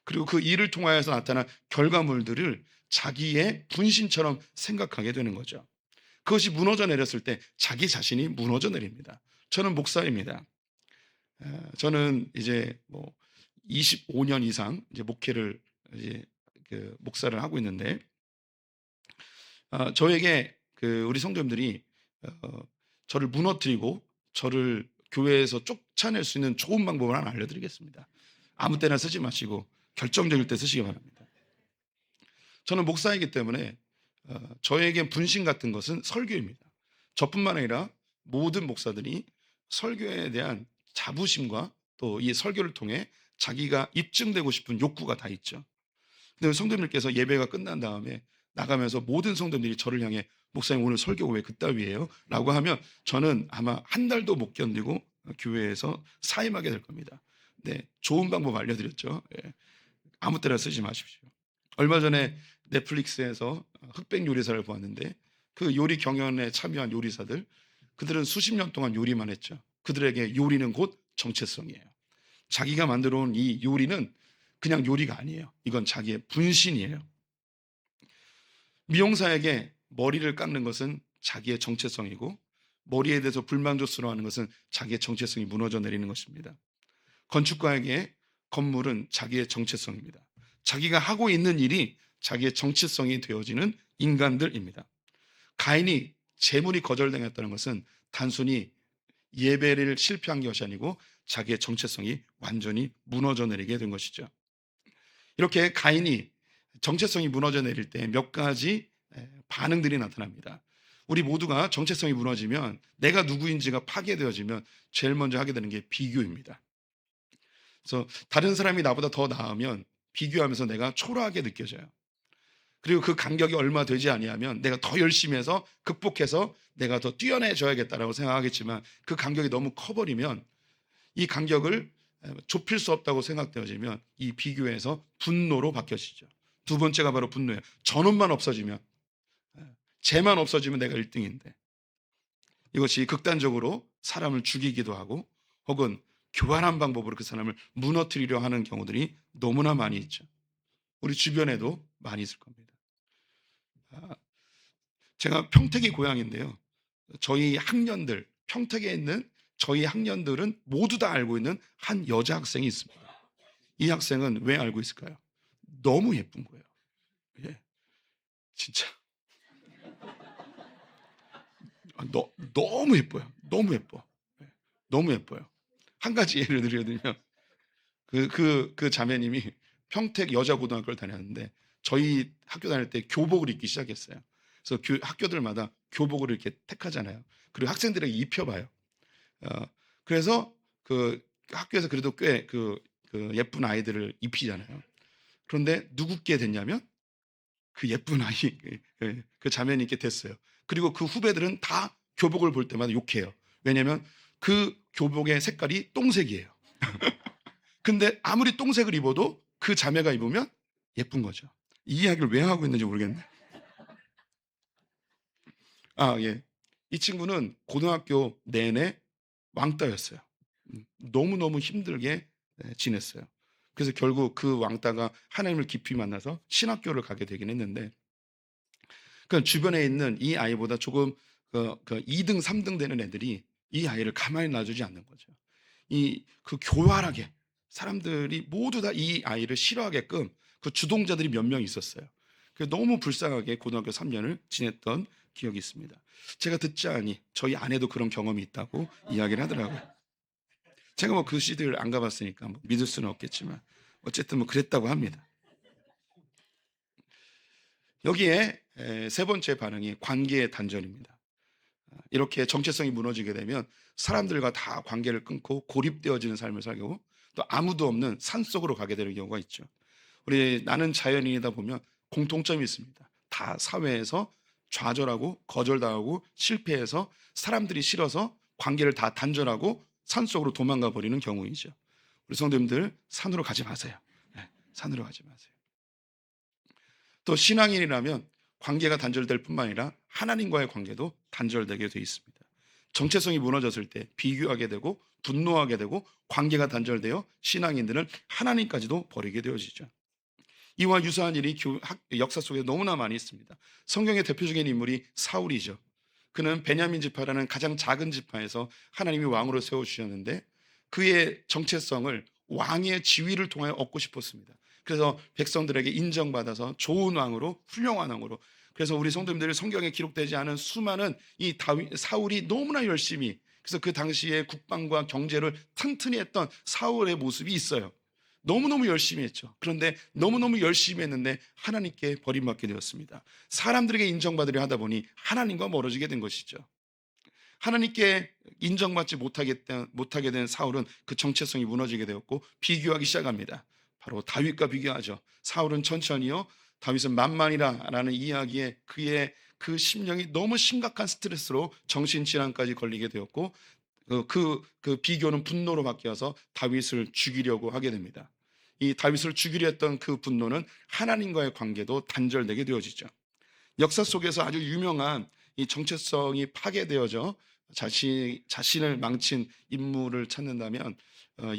그리고 그 일을 통하여서 나타난 결과물들을 자기의 분신처럼 생각하게 되는 거죠. 그것이 무너져 내렸을 때 자기 자신이 무너져 내립니다. 저는 목사입니다. 저는 이제 뭐 25년 이상 이제 목회를 이제 그 목사를 하고 있는데 저에게 우리 성도님들이 저를 무너뜨리고 저를 교회에서 쫓아낼 수 있는 좋은 방법을 하나 알려드리겠습니다. 아무 때나 쓰지 마시고 결정적일 때 쓰시기 바랍니다. 저는 목사이기 때문에 저에게 분신 같은 것은 설교입니다. 저뿐만 아니라 모든 목사들이 설교에 대한 자부심과 또 이 설교를 통해 자기가 입증되고 싶은 욕구가 다 있죠. 근데 성도님들께서 예배가 끝난 다음에 나가면서 모든 성도님들이 저를 향해 목사님 오늘 설교가 왜 그따위예요? 라고 하면 저는 아마 한 달도 못 견디고 교회에서 사임하게 될 겁니다. 네, 좋은 방법 알려드렸죠. 예, 아무 때나 쓰지 마십시오. 얼마 전에 넷플릭스에서 흑백 요리사를 보았는데 그 요리 경연에 참여한 요리사들, 그들은 수십 년 동안 요리만 했죠. 그들에게 요리는 곧 정체성이에요. 자기가 만들어 온 이 요리는 그냥 요리가 아니에요. 이건 자기의 분신이에요. 미용사에게 머리를 깎는 것은 자기의 정체성이고 머리에 대해서 불만족스러워하는 것은 자기의 정체성이 무너져 내리는 것입니다. 건축가에게 건물은 자기의 정체성입니다. 자기가 하고 있는 일이 자기의 정체성이 되어지는 인간들입니다. 가인이 재물이 거절당했다는 것은 단순히 예배를 실패한 것이 아니고 자기의 정체성이 완전히 무너져 내리게 된 것이죠. 이렇게 가인이 정체성이 무너져 내릴 때 몇 가지 반응들이 나타납니다. 우리 모두가 정체성이 무너지면, 내가 누구인지가 파괴되어지면 제일 먼저 하게 되는 게 비교입니다. 그래서 다른 사람이 나보다 더 나으면 비교하면서 내가 초라하게 느껴져요. 그리고 그 간격이 얼마 되지 아니하면 내가 더 열심히 해서 극복해서 내가 더 뛰어내져야겠다라고 생각하겠지만, 그 간격이 너무 커버리면, 이 간격을 좁힐 수 없다고 생각되어지면 이 비교에서 분노로 바뀌어지죠. 두 번째가 바로 분노예요. 저놈만 없어지면, 쟤만 없어지면 내가 1등인데, 이것이 극단적으로 사람을 죽이기도 하고 혹은 교활한 방법으로 그 사람을 무너뜨리려 하는 경우들이 너무나 많이 있죠. 우리 주변에도 많이 있을 겁니다. 제가 평택이 고향인데요. 저희 학년들, 평택에 있는 저희 학년들은 모두 다 알고 있는 한 여자 학생이 있습니다. 이 학생은 왜 알고 있을까요? 너무 예쁜 거예요. 예, 진짜 너무 예뻐요. 너무 예뻐. 예, 너무 예뻐요. 한 가지 예를 들면 그 자매님이 평택 여자고등학교를 다녔는데 저희 학교 다닐 때 교복을 입기 시작했어요. 그래서 학교들마다 교복을 이렇게 택하잖아요. 그리고 학생들에게 입혀봐요. 어, 그래서 그 학교에서 그래도 꽤 그 예쁜 아이들을 입히잖아요. 그런데 누구께 됐냐면 그 예쁜 아이, 그 자매님께 됐어요. 그리고 그 후배들은 다 교복을 볼 때마다 욕해요. 왜냐하면 그 교복의 색깔이 똥색이에요. 근데 아무리 똥색을 입어도 그 자매가 입으면 예쁜 거죠. 이 이야기를 왜 하고 있는지 모르겠네. 예. 이 친구는 고등학교 내내 왕따였어요. 너무너무 힘들게 지냈어요. 그래서 결국 그 왕따가 하나님을 깊이 만나서 신학교를 가게 되긴 했는데, 그 주변에 있는 이 아이보다 조금 그 2등, 3등 되는 애들이 이 아이를 가만히 놔주지 않는 거죠. 교활하게 사람들이 모두 다 이 아이를 싫어하게끔 그 주동자들이 몇 명 있었어요. 너무 불쌍하게 고등학교 3년을 지냈던 기억이 있습니다. 제가 듣자 하니 저희 아내도 그런 경험이 있다고 이야기를 하더라고요. 제가 뭐 그 시대를 안 가봤으니까 뭐 믿을 수는 없겠지만 어쨌든 뭐 그랬다고 합니다. 여기에 세 번째 반응이 관계의 단절입니다. 이렇게 정체성이 무너지게 되면 사람들과 다 관계를 끊고 고립되어지는 삶을 살고 또 아무도 없는 산속으로 가게 되는 경우가 있죠. 우리 나는 자연인이다 보면 공통점이 있습니다. 다 사회에서 좌절하고 거절당하고 실패해서 사람들이 싫어서 관계를 다 단절하고 산속으로 도망가 버리는 경우이죠. 우리 성도님들 산으로 가지 마세요. 네, 산으로 가지 마세요. 또 신앙인이라면 관계가 단절될 뿐만 아니라 하나님과의 관계도 단절되게 되어 있습니다. 정체성이 무너졌을 때 비교하게 되고 분노하게 되고 관계가 단절되어 신앙인들은 하나님까지도 버리게 되어지죠. 이와 유사한 일이 역사 속에 너무나 많이 있습니다. 성경의 대표적인 인물이 사울이죠. 그는 베냐민 지파라는 가장 작은 지파에서 하나님이 왕으로 세워주셨는데 그의 정체성을 왕의 지위를 통하여 얻고 싶었습니다. 그래서 백성들에게 인정받아서 좋은 왕으로, 훌륭한 왕으로, 그래서 우리 성도님들이 성경에 기록되지 않은 수많은 이 사울이 너무나 열심히, 그래서 그 당시에 국방과 경제를 튼튼히 했던 사울의 모습이 있어요. 너무너무 열심히 했죠. 그런데 너무너무 열심히 했는데 하나님께 버림받게 되었습니다. 사람들에게 인정받으려 하다 보니 하나님과 멀어지게 된 것이죠. 하나님께 인정받지 못하게 된 사울은 그 정체성이 무너지게 되었고 비교하기 시작합니다. 바로 다윗과 비교하죠. 사울은 천천히요, 다윗은 만만이라라는 이야기에 그의 그 심령이 너무 심각한 스트레스로 정신질환까지 걸리게 되었고, 그 비교는 분노로 바뀌어서 다윗을 죽이려고 하게 됩니다. 이 다윗을 죽이려 했던 그 분노는 하나님과의 관계도 단절되게 되어지죠. 역사 속에서 아주 유명한 이 정체성이 파괴되어져 자신을 망친 인물을 찾는다면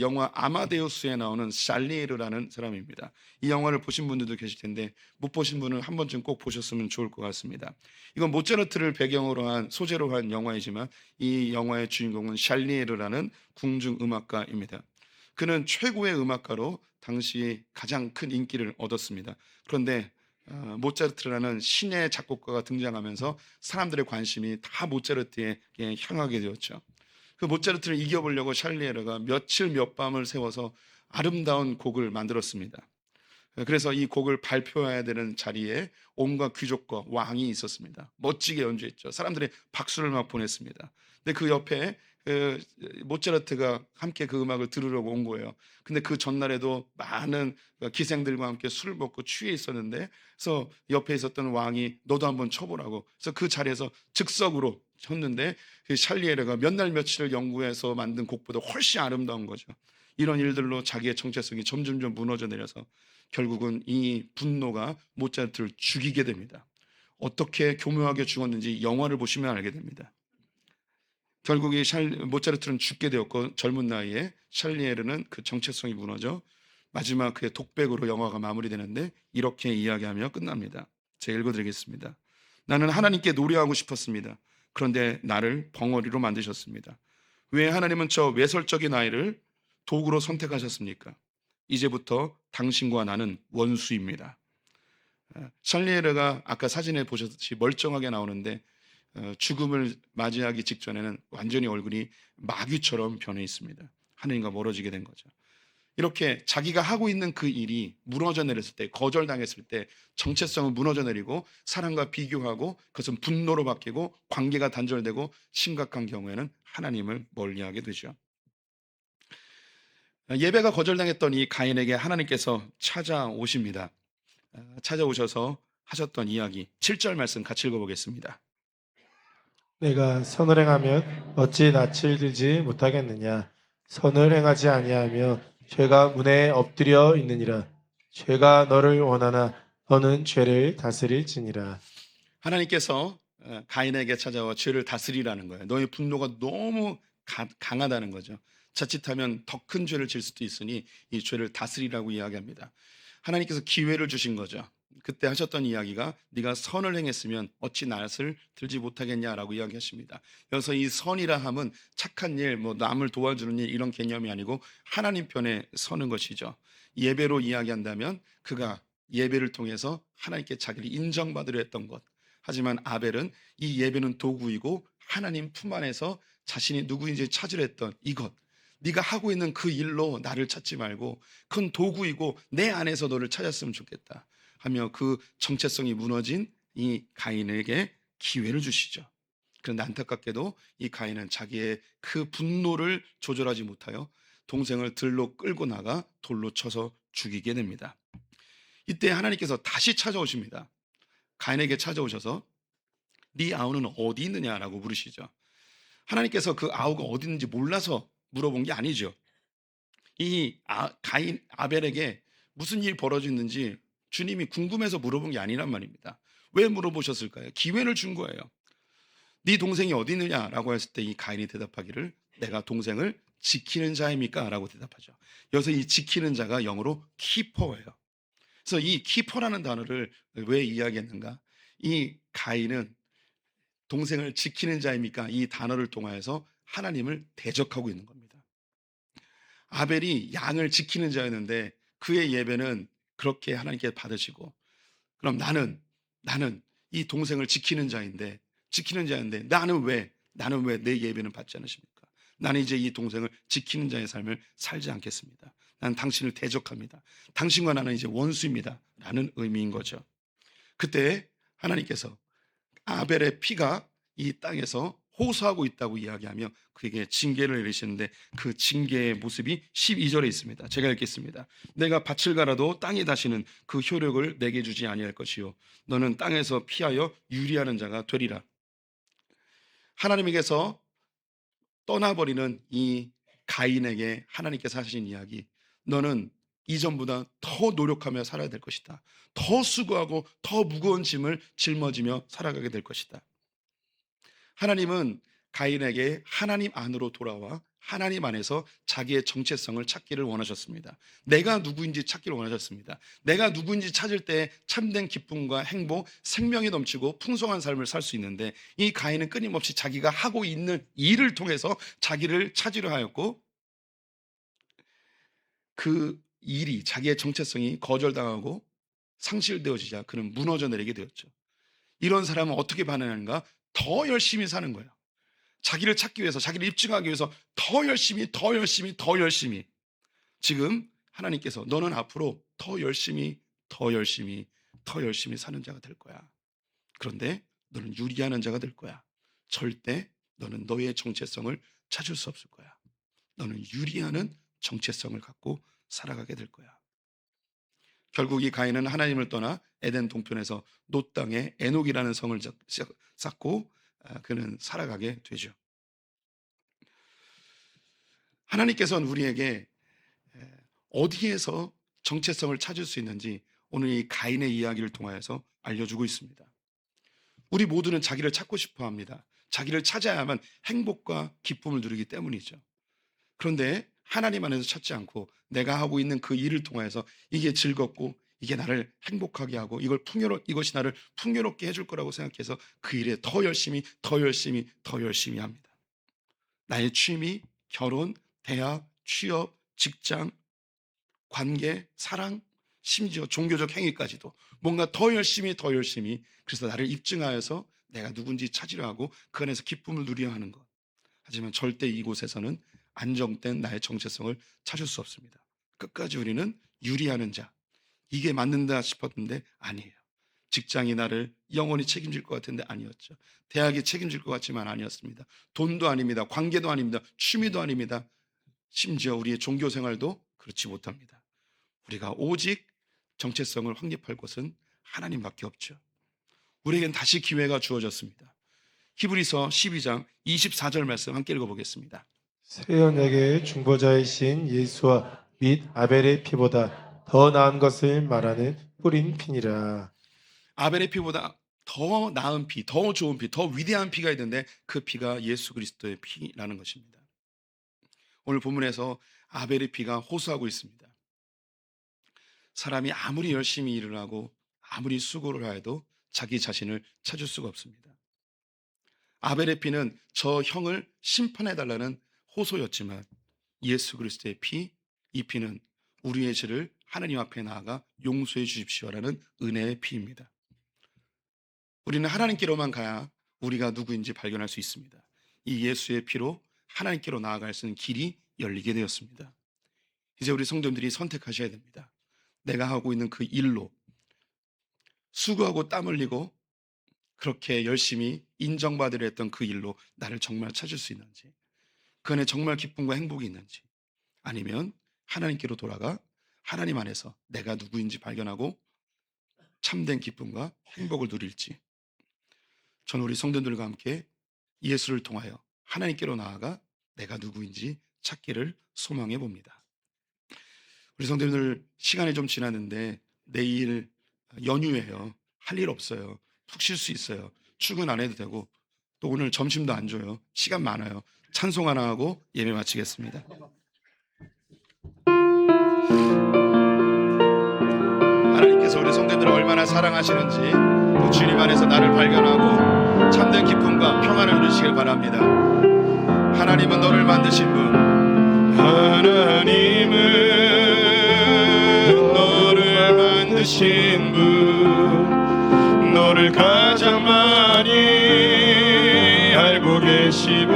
영화 아마데우스에 나오는 샬리에르라는 사람입니다. 이 영화를 보신 분들도 계실 텐데 못 보신 분은 한 번쯤 꼭 보셨으면 좋을 것 같습니다. 이건 모차르트를 배경으로 한 소재로 한 영화이지만 이 영화의 주인공은 샬리에르라는 궁중 음악가입니다. 그는 최고의 음악가로 당시 가장 큰 인기를 얻었습니다. 그런데 모차르트라는 신의 작곡가가 등장하면서 사람들의 관심이 다 모차르트에 향하게 되었죠. 그 모차르트를 이겨보려고 샬리에르가 며칠 몇 밤을 세워서 아름다운 곡을 만들었습니다. 그래서 이 곡을 발표해야 되는 자리에 온갖 귀족과 왕이 있었습니다. 멋지게 연주했죠. 사람들이 박수를 막 보냈습니다. 근데 그 옆에 모차르트가 함께 그 음악을 들으려고 온 거예요. 근데 그 전날에도 많은 기생들과 함께 술을 먹고 취해 있었는데, 그래서 옆에 있었던 왕이 너도 한번 쳐보라고. 그래서 그 자리에서 즉석으로 쳤는데 그 샬리에르가 몇 날 며칠을 연구해서 만든 곡보다 훨씬 아름다운 거죠. 이런 일들로 자기의 정체성이 점점점 무너져 내려서 결국은 이 분노가 모차르트를 죽이게 됩니다. 어떻게 교묘하게 죽었는지 영화를 보시면 알게 됩니다. 결국 이 모차르트는 죽게 되었고 젊은 나이에 샬리에르는 그 정체성이 무너져 마지막 그의 독백으로 영화가 마무리되는데 이렇게 이야기하며 끝납니다. 제가 읽어드리겠습니다. 나는 하나님께 노래하고 싶었습니다. 그런데 나를 벙어리로 만드셨습니다. 왜 하나님은 저 외설적인 아이를 도구로 선택하셨습니까? 이제부터 당신과 나는 원수입니다. 샬리에르가 아까 사진에 보셨듯이 멀쩡하게 나오는데 죽음을 맞이하기 직전에는 완전히 얼굴이 마귀처럼 변해 있습니다. 하나님과 멀어지게 된 거죠. 이렇게 자기가 하고 있는 그 일이 무너져 내렸을 때, 거절당했을 때 정체성은 무너져 내리고 사람과 비교하고 그것은 분노로 바뀌고 관계가 단절되고 심각한 경우에는 하나님을 멀리하게 되죠. 예배가 거절당했던 이 가인에게 하나님께서 찾아오십니다. 찾아오셔서 하셨던 이야기 7절 말씀 같이 읽어보겠습니다. 내가 선을 행하면 어찌 낯을 들지 못하겠느냐? 선을 행하지 아니하며 죄가 문에 엎드려 있느니라. 죄가 너를 원하나 너는 죄를 다스릴지니라. 하나님께서 가인에게 찾아와 죄를 다스리라는 거예요. 너의 분노가 너무 강하다는 거죠. 자칫하면 더 큰 죄를 질 수도 있으니 이 죄를 다스리라고 이야기합니다. 하나님께서 기회를 주신 거죠. 그때 하셨던 이야기가 네가 선을 행했으면 어찌 낯을 들지 못하겠냐라고 이야기하십니다. 그래서 이 선이라 함은 착한 일, 뭐 남을 도와주는 일 이런 개념이 아니고 하나님 편에 서는 것이죠. 예배로 이야기한다면 그가 예배를 통해서 하나님께 자기를 인정받으려 했던 것. 하지만 아벨은 이 예배는 도구이고 하나님 품 안에서 자신이 누구인지 찾으려 했던 이것. 네가 하고 있는 그 일로 나를 찾지 말고 그건 도구이고 내 안에서 너를 찾았으면 좋겠다 하며 그 정체성이 무너진 이 가인에게 기회를 주시죠. 그런데 안타깝게도 이 가인은 자기의 그 분노를 조절하지 못하여 동생을 들로 끌고 나가 돌로 쳐서 죽이게 됩니다. 이때 하나님께서 다시 찾아오십니다. 가인에게 찾아오셔서 네 아우는 어디 있느냐라고 물으시죠. 하나님께서 그 아우가 어디 있는지 몰라서 물어본 게 아니죠. 이 가인 아벨에게 무슨 일이 벌어졌는지 주님이 궁금해서 물어본 게 아니란 말입니다. 왜 물어보셨을까요? 기회를 준 거예요. 네 동생이 어디 있느냐라고 했을 때 이 가인이 대답하기를 내가 동생을 지키는 자입니까? 라고 대답하죠. 여기서 이 지키는 자가 영어로 키퍼예요. 그래서 이 키퍼라는 단어를 왜 이야기했는가? 이 가인은 동생을 지키는 자입니까? 이 단어를 통하여서 하나님을 대적하고 있는 겁니다. 아벨이 양을 지키는 자였는데 그의 예배는 그렇게 하나님께 받으시고, 그럼 나는 이 동생을 지키는 자인데 나는 왜 내 예배는 받지 않으십니까? 나는 이제 이 동생을 지키는 자의 삶을 살지 않겠습니다. 나는 당신을 대적합니다. 당신과 나는 이제 원수입니다. 라는 의미인 거죠. 그때 하나님께서 아벨의 피가 이 땅에서 호소하고 있다고 이야기하며 그에게 징계를 내리시는데 그 징계의 모습이 12절에 있습니다. 제가 읽겠습니다. 내가 밭을 갈아도 땅이 다시는 그 효력을 내게 주지 아니할 것이요 너는 땅에서 피하여 유리하는 자가 되리라. 하나님에게서 떠나버리는 이 가인에게 하나님께서 하신 이야기, 너는 이전보다 더 노력하며 살아야 될 것이다. 더 수고하고 더 무거운 짐을 짊어지며 살아가게 될 것이다. 하나님은 가인에게 하나님 안으로 돌아와 하나님 안에서 자기의 정체성을 찾기를 원하셨습니다. 내가 누구인지 찾기를 원하셨습니다. 내가 누구인지 찾을 때 참된 기쁨과 행복, 생명이 넘치고 풍성한 삶을 살 수 있는데 이 가인은 끊임없이 자기가 하고 있는 일을 통해서 자기를 찾으려 하였고 그 일이 자기의 정체성이 거절당하고 상실되어지자 그는 무너져 내리게 되었죠. 이런 사람은 어떻게 반응하는가? 더 열심히 사는 거예요. 자기를 찾기 위해서, 자기를 입증하기 위해서 더 열심히 지금 하나님께서 너는 앞으로 더 열심히 사는 자가 될 거야. 그런데 너는 유리하는 자가 될 거야. 절대 너는 너의 정체성을 찾을 수 없을 거야. 너는 유리하는 정체성을 갖고 살아가게 될 거야. 결국 이 가인은 하나님을 떠나 에덴 동편에서 놋 땅에 에녹이라는 성을 쌓고 그는 살아가게 되죠. 하나님께서는 우리에게 어디에서 정체성을 찾을 수 있는지 오늘 이 가인의 이야기를 통하여서 알려주고 있습니다. 우리 모두는 자기를 찾고 싶어 합니다. 자기를 찾아야만 행복과 기쁨을 누리기 때문이죠. 그런데 하나님 안에서 찾지 않고 내가 하고 있는 그 일을 통해서 이게 즐겁고 이게 나를 행복하게 하고 이것이 나를 풍요롭게 해줄 거라고 생각해서 그 일에 더 열심히 합니다. 나의 취미, 결혼, 대학, 취업, 직장, 관계, 사랑, 심지어 종교적 행위까지도 뭔가 더 열심히 그래서 나를 입증하여서 내가 누군지 찾으려 하고 그 안에서 기쁨을 누리려 하는 것. 하지만 절대 이곳에서는 안정된 나의 정체성을 찾을 수 없습니다. 끝까지 우리는 유리하는 자, 이게 맞는다 싶었는데 아니에요. 직장이 나를 영원히 책임질 것 같은데 아니었죠. 대학이 책임질 것 같지만 아니었습니다. 돈도 아닙니다. 관계도 아닙니다. 취미도 아닙니다. 심지어 우리의 종교 생활도 그렇지 못합니다. 우리가 오직 정체성을 확립할 곳은 하나님밖에 없죠. 우리에겐 다시 기회가 주어졌습니다. 히브리서 12장 24절 말씀 함께 읽어보겠습니다. 새 언약의 중보자이신 예수와 및 아벨의 피보다 더 나은 것을 말하는 뿌린 피니라. 아벨의 피보다 더 나은 피, 더 좋은 피, 더 위대한 피가 있는데 그 피가 예수 그리스도의 피라는 것입니다. 오늘 본문에서 아벨의 피가 호소하고 있습니다. 사람이 아무리 열심히 일을 하고 아무리 수고를 해도 자기 자신을 찾을 수가 없습니다. 아벨의 피는 저 형을 심판해달라는 호소였지만 예수 그리스도의 피, 이 피는 우리의 죄를 하나님 앞에 나아가 용서해 주십시오라는 은혜의 피입니다. 우리는 하나님께로만 가야 우리가 누구인지 발견할 수 있습니다. 이 예수의 피로 하나님께로 나아갈 수 있는 길이 열리게 되었습니다. 이제 우리 성도님들이 선택하셔야 됩니다. 내가 하고 있는 그 일로 수고하고 땀 흘리고 그렇게 열심히 인정받으려 했던 그 일로 나를 정말 찾을 수 있는지, 그 안에 정말 기쁨과 행복이 있는지, 아니면 하나님께로 돌아가 하나님 안에서 내가 누구인지 발견하고 참된 기쁨과 행복을 누릴지, 저는 우리 성도들과 함께 예수를 통하여 하나님께로 나아가 내가 누구인지 찾기를 소망해 봅니다. 우리 성도님들 시간이 좀 지났는데 내일 연휴예요. 할 일 없어요. 푹 쉴 수 있어요. 출근 안 해도 되고 또 오늘 점심도 안 줘요. 시간 많아요. 찬송 하나 하고 예배 마치겠습니다. 하나님께서 우리 성도들을 얼마나 사랑하시는지 또 주님 안에서 나를 발견하고 참된 기쁨과 평안을 누리시길 바랍니다. 하나님은 너를 만드신 분, 하나님은 너를 만드신 분, 너를 너를 가장 많이 알고 계시고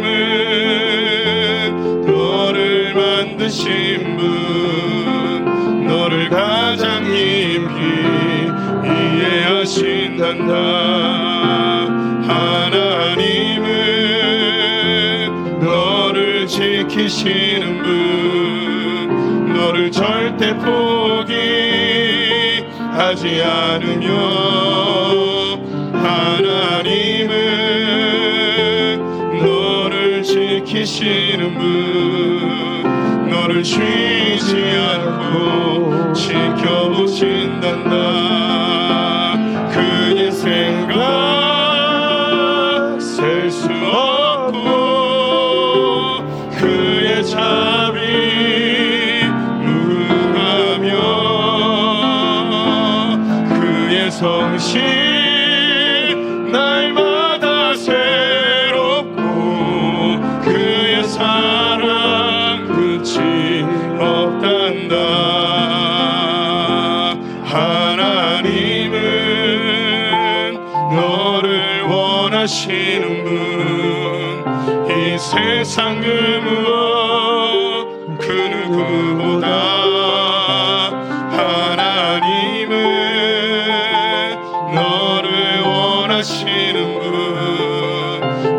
하나님은 너를 만드신 분 너를 가장 깊이 이해하신단다. 하나님은 너를 지키시는 분 너를 절대 포기하지 않으며 하나님은 너를 지키시는 분 너를 쉬지 않고 지켜보신단다. 그의 생각 셀 수 없고 그의 자비 무궁하며 그의 성실 날마다 새롭고 그의 사랑 끝이 없단다. 하나님은 너를 원하시는 분 이 세상 그 무엇 그 누구보다 하나님은 너를 원하시는 분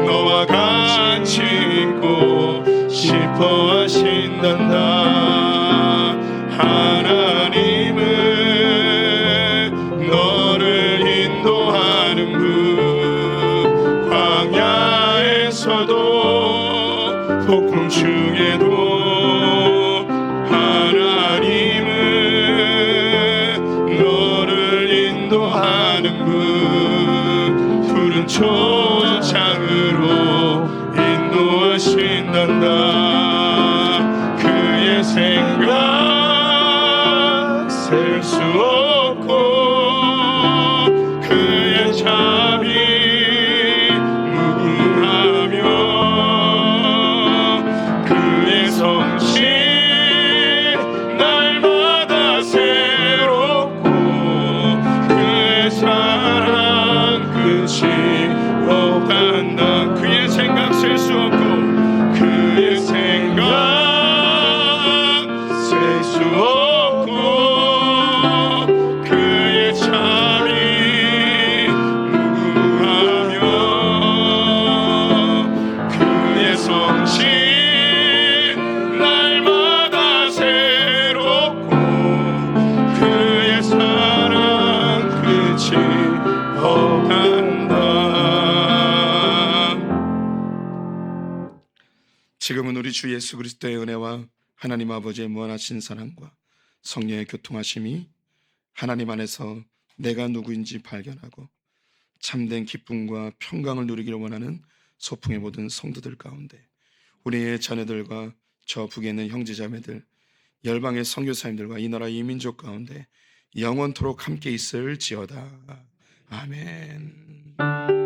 너와 같이 있고 싶어 하신단다. 하나님은 너를 인도하는 분 광야에서도 폭풍 중에도 하나님은 너를 인도하는 분 푸른 초장으로 인도하신단다. 그의 생각 셀 수 없고 그의 자비 무궁하며 그의 성실 날마다 새롭고 그의 사랑 끝이 없단다. 그의 생각 셀 수 없고 그의 생각 셀 수 없고 그의 자비 무궁하며 그의 성실 날마다 새롭고 그의 사랑 끝이 없단다. 지금은 우리 주 예수 그리스도의 은혜와 하나님 아버지의 무한하신 사랑과 성령의 교통하심이 하나님 안에서 내가 누구인지 발견하고 참된 기쁨과 평강을 누리기를 원하는 소풍의 모든 성도들 가운데 우리의 자녀들과 저 북에 있는 형제자매들 열방의 선교사님들과 이 나라 이 민족 가운데 영원토록 함께 있을지어다. 아멘.